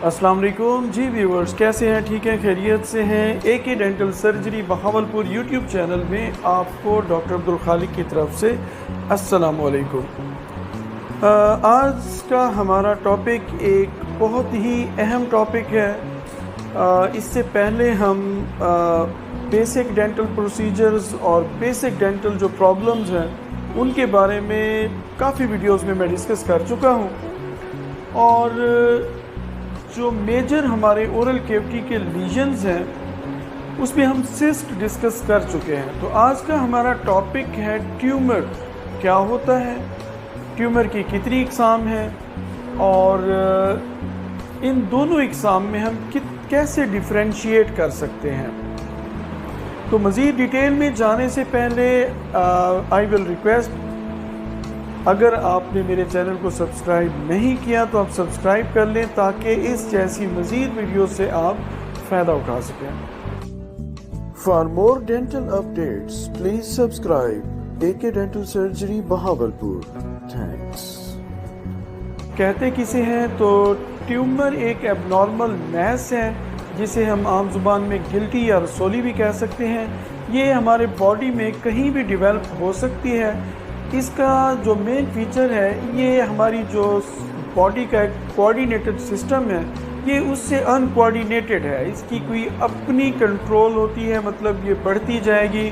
अस्सलाम वालेकुम जी व्यूवर्स, कैसे हैं? ठीक हैं, खैरियत से हैं? AK dental surgery Bahawalpur YouTube channel में आपको डॉक्टर अब्दुल खालिक की तरफ से अस्सलाम वालेकुम। आज का हमारा टॉपिक एक बहुत ही अहम टॉपिक है। इससे पहले हम बेसिक डेंटल प्रोसीजर्स और बेसिक डेंटल जो प्रॉब्लम्स हैं उनके बारे में काफ़ी वीडियोस में मैं डिस्कस कर चुका हूँ, और जो मेजर हमारे ओरल कैविटी के लीजन्स हैं उसमें हम सिस्ट डिस्कस कर चुके हैं। तो आज का हमारा टॉपिक है ट्यूमर। क्या होता है, ट्यूमर की कितनी इकसाम है, और इन दोनों इकसाम में हम कैसे डिफरेंशिएट कर सकते हैं। तो मज़ीद डिटेल में जाने से पहले आई विल रिक्वेस्ट, अगर आपने मेरे चैनल को सब्सक्राइब नहीं किया तो आप सब्सक्राइब कर लें ताकि इस जैसी मज़ीद वीडियो से आप फ़ायदा उठा सकें। For more dental updates please subscribe AK dental surgery Bahawalpur. Thanks. कहते किसे हैं? तो ट्यूमर एक एबनॉर्मल मैस है जिसे हम आम जुबान में गिल्टी या रसोली भी कह सकते हैं। ये हमारे बॉडी में कहीं भी डेवलप हो सकती है। इसका जो मेन फीचर है, ये हमारी जो बॉडी का एक कोऑर्डिनेटेड सिस्टम है, ये उससे अनकोऑर्डिनेटेड है। इसकी कोई अपनी कंट्रोल होती है, मतलब ये बढ़ती जाएगी,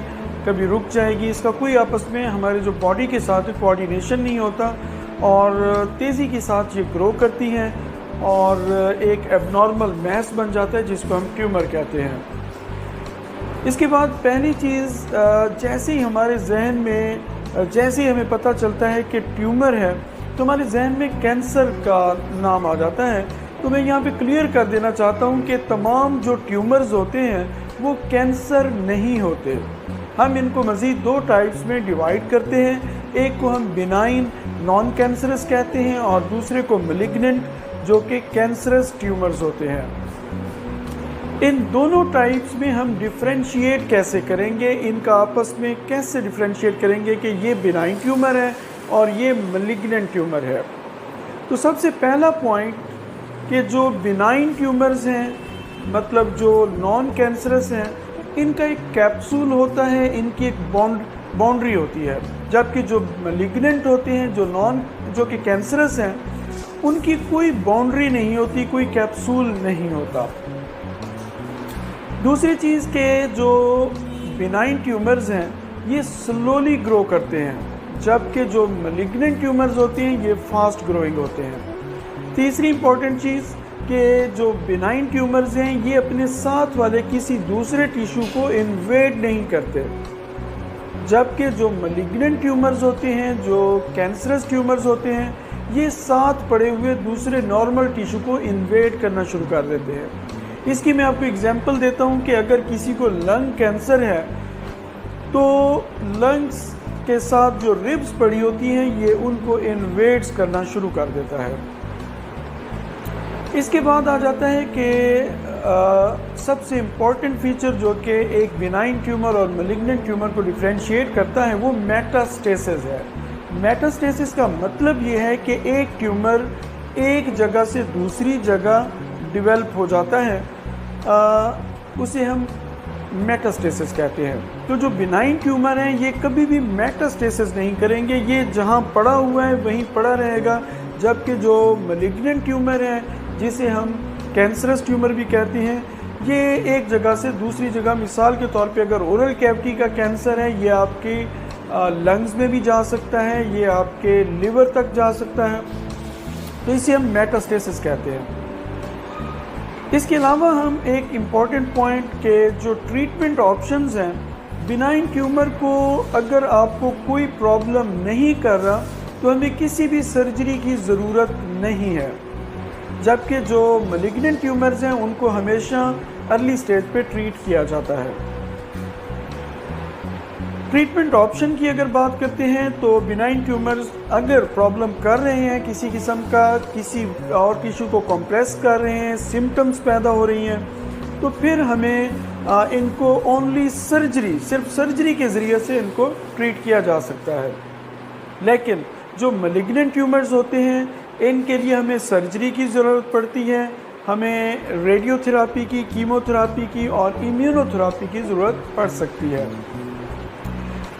कभी रुक जाएगी। इसका कोई आपस में हमारे जो बॉडी के साथ कोऑर्डिनेशन नहीं होता, और तेज़ी के साथ ये ग्रो करती हैं और एक एबनॉर्मल मैस बन जाता है जिसको हम ट्यूमर कहते हैं। इसके बाद पहली चीज़, जैसे ही हमारे जहन में जैसे ही हमें पता चलता है कि ट्यूमर है तो हमारे जहन में कैंसर का नाम आ जाता है। तो मैं यहाँ पे क्लियर कर देना चाहता हूँ कि तमाम जो ट्यूमर्स होते हैं वो कैंसर नहीं होते। हम इनको मज़ीद दो टाइप्स में डिवाइड करते हैं। एक को हम बिनाइन नॉन कैंसरस कहते हैं और दूसरे को मैलिग्नेंट जो कि कैंसरस ट्यूमर्स होते हैं। इन दोनों टाइप्स में हम डिफरेंशिएट कैसे करेंगे, इनका आपस में कैसे डिफरेंशिएट करेंगे कि ये बिनाइन ट्यूमर है और ये मैलिग्नेंट ट्यूमर है। तो सबसे पहला पॉइंट कि जो बिनाइन ट्यूमर्स हैं, मतलब जो नॉन कैंसरस हैं, इनका एक कैप्सूल होता है, इनकी एक बाउंड्री होती है। जबकि जो मैलिग्नेंट होते हैं, जो कि कैंसरस हैं, उनकी कोई बाउंड्री नहीं होती, कोई कैप्सूल नहीं होता। दूसरी चीज़ के जो बिनाइन ट्यूमर्स हैं ये स्लोली ग्रो करते हैं, जबकि जो मैलिग्नेंट ट्यूमर्स होते हैं ये फास्ट ग्रोइंग होते हैं। तीसरी इंपॉर्टेंट चीज़ कि जो बिनाइन ट्यूमर्स हैं ये अपने साथ वाले किसी दूसरे टिश्यू को इन्वेड नहीं करते, जबकि जो मैलिग्नेंट ट्यूमर्स होते हैं, जो कैंसरस ट्यूमर्स होते हैं, ये साथ पड़े हुए दूसरे नॉर्मल टिश्यू को इन्वेड करना शुरू कर देते हैं। इसकी मैं आपको एग्जांपल देता हूँ कि अगर किसी को लंग कैंसर है तो लंग्स के साथ जो रिब्स पड़ी होती हैं ये उनको इन्वेड्स करना शुरू कर देता है। इसके बाद आ जाता है कि सबसे इम्पॉर्टेंट फीचर जो कि एक बिनाइन ट्यूमर और मैलिग्नेंट ट्यूमर को डिफरेंशिएट करता है वो मेटास्टेसिस है। मेटास्टेसिस का मतलब ये है कि एक ट्यूमर एक जगह से दूसरी जगह डेवलप हो जाता है, उसे हम मेटास्टेसिस कहते हैं। तो जो बिनाइन ट्यूमर हैं ये कभी भी मेटास्टेसिस नहीं करेंगे, ये जहां पड़ा हुआ है वहीं पड़ा रहेगा। जबकि जो मैलिग्नेंट ट्यूमर है, जिसे हम कैंसरस ट्यूमर भी कहते हैं, ये एक जगह से दूसरी जगह, मिसाल के तौर पे अगर ओरल कैविटी का कैंसर है, ये आपके लंग्स में भी जा सकता है, ये आपके लिवर तक जा सकता है, तो इसे हम मेटास्टेसिस कहते हैं। इसके अलावा हम एक इम्पॉर्टेंट पॉइंट के जो ट्रीटमेंट ऑप्शंस हैं, बिनाइन ट्यूमर को अगर आपको कोई प्रॉब्लम नहीं कर रहा तो हमें किसी भी सर्जरी की ज़रूरत नहीं है। जबकि जो मैलिग्नेंट ट्यूमर्स हैं उनको हमेशा अर्ली स्टेज पे ट्रीट किया जाता है। ट्रीटमेंट ऑप्शन की अगर बात करते हैं तो बिनाइन ट्यूमर्स अगर प्रॉब्लम कर रहे हैं किसी किस्म का, किसी और टिश्यू को कंप्रेस कर रहे हैं, सिम्टम्स पैदा हो रही हैं, तो फिर हमें इनको ओनली सर्जरी, सिर्फ सर्जरी के ज़रिए से इनको ट्रीट किया जा सकता है। लेकिन जो मैलिग्नेंट ट्यूमर्स होते हैं इनके लिए हमें सर्जरी की ज़रूरत पड़ती है। हमें रेडियोथेरापी की, कीमोथेरापी की और इम्यूनोथेरापी की ज़रूरत पड़ सकती है।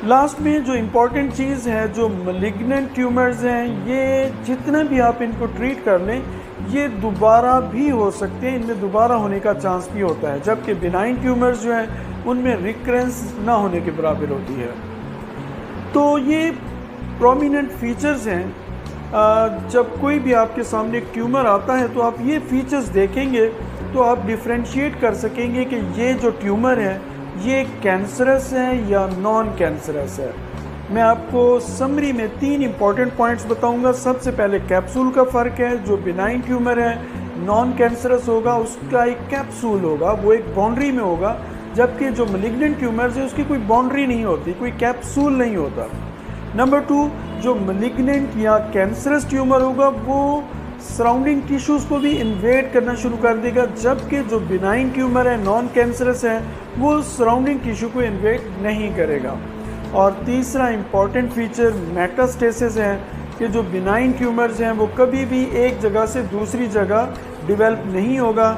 लास्ट में जो इम्पॉर्टेंट चीज़ है, जो मलिग्नेंट ट्यूमर्स हैं, ये जितना भी आप इनको ट्रीट कर लें, ये दोबारा भी हो सकते हैं, इनमें दोबारा होने का चांस भी होता है, जबकि बिनाइन ट्यूमर्स जो हैं उनमें रिकरेंस ना होने के बराबर होती है। तो ये प्रोमिनेंट फीचर्स हैं। जब कोई भी आपके सामने एक ट्यूमर आता है तो आप ये फीचर्स देखेंगे तो आप डिफ्रेंशिएट कर सकेंगे कि ये जो ट्यूमर है ये कैंसरस है या नॉन कैंसरस है। मैं आपको समरी में 3 इंपॉर्टेंट पॉइंट्स बताऊंगा। सबसे पहले कैप्सूल का फ़र्क है। जो बिनाइन ट्यूमर है, नॉन कैंसरस होगा, उसका एक कैप्सूल होगा, वो एक बाउंड्री में होगा, जबकि जो मलिग्नेंट ट्यूमर्स है उसकी कोई बाउंड्री नहीं होती, कोई कैप्सूल नहीं होता। नंबर 2, जो मलिग्नेंट या कैंसरस ट्यूमर होगा वो सराउंडिंग टिश्यूज़ को भी इन्वेड करना शुरू कर देगा, जबकि जो बिनाइन ट्यूमर है, नॉन कैंसरस है, वो सराउंडिंग टिश्यू को इन्वेड नहीं करेगा। और तीसरा इम्पॉर्टेंट फीचर मेटास्टेसिस है कि जो बिनाइन ट्यूमर्स हैं वो कभी भी एक जगह से दूसरी जगह डेवलप नहीं होगा,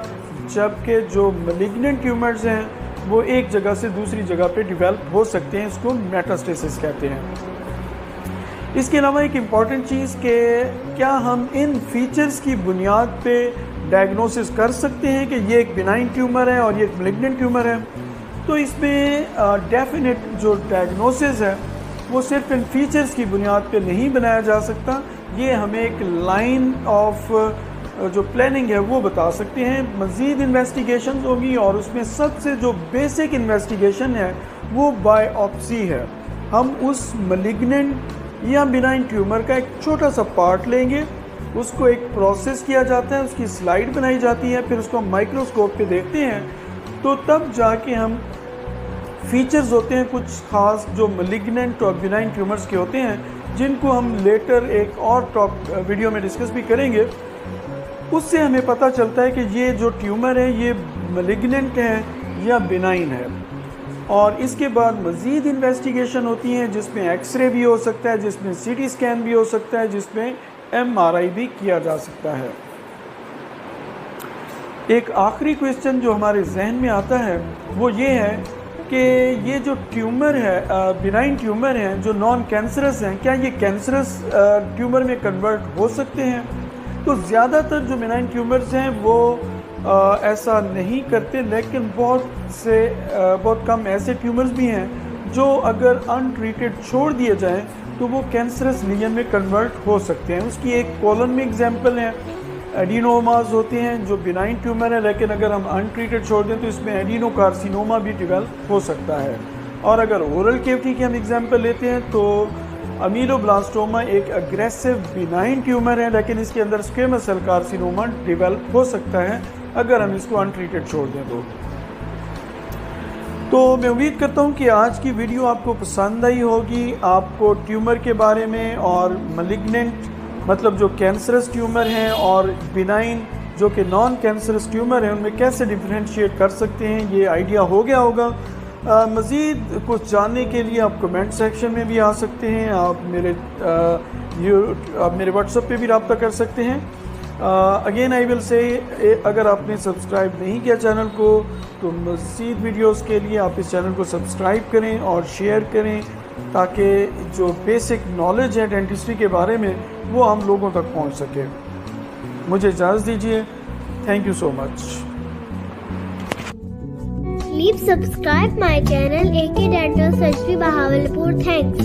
जबकि जो मलिग्नेंट ट्यूमर्स हैं वो एक जगह से दूसरी जगह पे डेवलप हो सकते हैं। इसको मेटास्टेसिस कहते हैं। इसके अलावा एक इम्पॉर्टेंट चीज़ कि क्या हम इन फीचर्स की बुनियाद पे डायग्नोसिस कर सकते हैं कि ये एक बिनाइन ट्यूमर है और ये एक मैलिग्नेंट ट्यूमर है। तो इसमें डेफिनेट जो डायग्नोसिस है वो सिर्फ इन फीचर्स की बुनियाद पे नहीं बनाया जा सकता। ये हमें एक लाइन ऑफ जो प्लानिंग है वो बता सकते हैं। मज़ीद इन्वेस्टिगेशन होगी और उसमें सबसे जो बेसिक इन्वेस्टिगेशन है वो बायोप्सी है। हम उस मलिग्नेंट या बिनाइन ट्यूमर का एक छोटा सा पार्ट लेंगे, उसको एक प्रोसेस किया जाता है, उसकी स्लाइड बनाई जाती है, फिर उसको हम माइक्रोस्कोप पे देखते हैं, तो तब जाके हम फीचर्स होते हैं कुछ खास जो मलिग्नेंट और बिनाइन ट्यूमर्स के होते हैं, जिनको हम लेटर एक और वीडियो में डिस्कस भी करेंगे। उससे हमें पता चलता है कि ये जो ट्यूमर है ये मलिग्नेंट है या बिनाइन है। और इसके बाद मज़ीद इन्वेस्टिगेशन होती हैं जिसमें एक्सरे भी हो सकता है, जिसमें सीटी स्कैन भी हो सकता है, जिसमें एमआरआई भी किया जा सकता है। एक आखिरी क्वेश्चन जो हमारे जहन में आता है वो ये है कि ये जो ट्यूमर है, बिनाइन ट्यूमर हैं जो नॉन कैंसरस हैं, क्या ये कैंसरस ट्यूमर में कन्वर्ट हो सकते हैं? तो ज़्यादातर जो बिनाइन ट्यूमर्स हैं वो ऐसा नहीं करते, लेकिन बहुत कम ऐसे ट्यूमर्स भी हैं जो अगर अनट्रीटेड छोड़ दिए जाएं तो वो कैंसरस लीजन में कन्वर्ट हो सकते हैं। उसकी एक कॉलन में एग्जांपल है, एडिनोमास होते हैं जो बिनाइन ट्यूमर है, लेकिन अगर हम अनट्रीटेड छोड़ दें तो इसमें एडिनोकार्सिनोमा भी डेवलप हो सकता है। और अगर ओरल कैविटी की हम एग्जांपल लेते हैं तो अमीलोब्लास्टोमा एक अग्रेसिव बिनाइन ट्यूमर है, लेकिन इसके अंदर स्क्वेमस सेल कार्सिनोमा डेवलप हो सकता है अगर हम इसको अनट्रीटेड छोड़ दें तो मैं उम्मीद करता हूं कि आज की वीडियो आपको पसंद आई होगी। आपको ट्यूमर के बारे में और मलिग्नेंट मतलब जो कैंसरस ट्यूमर हैं और बिनाइन जो कि नॉन कैंसरस ट्यूमर हैं उनमें कैसे डिफ्रेंशिएट कर सकते हैं ये आइडिया हो गया होगा। मज़ीद कुछ जानने के लिए आप कमेंट सेक्शन में भी आ सकते हैं, आप मेरे व्हाट्सएप पे भी रब्ता कर सकते हैं। अगेन आई विल से, अगर आपने सब्सक्राइब नहीं किया चैनल को तो मज़ीद वीडियोस के लिए आप इस चैनल को सब्सक्राइब करें और शेयर करें, ताकि जो बेसिक नॉलेज है डेंटिस्ट्री के बारे में वो हम लोगों तक पहुंच सके। मुझे इजाज़त दीजिए। Thank you so much. Please subscribe my channel AK Dental Surgery Bahawalpur. Thanks.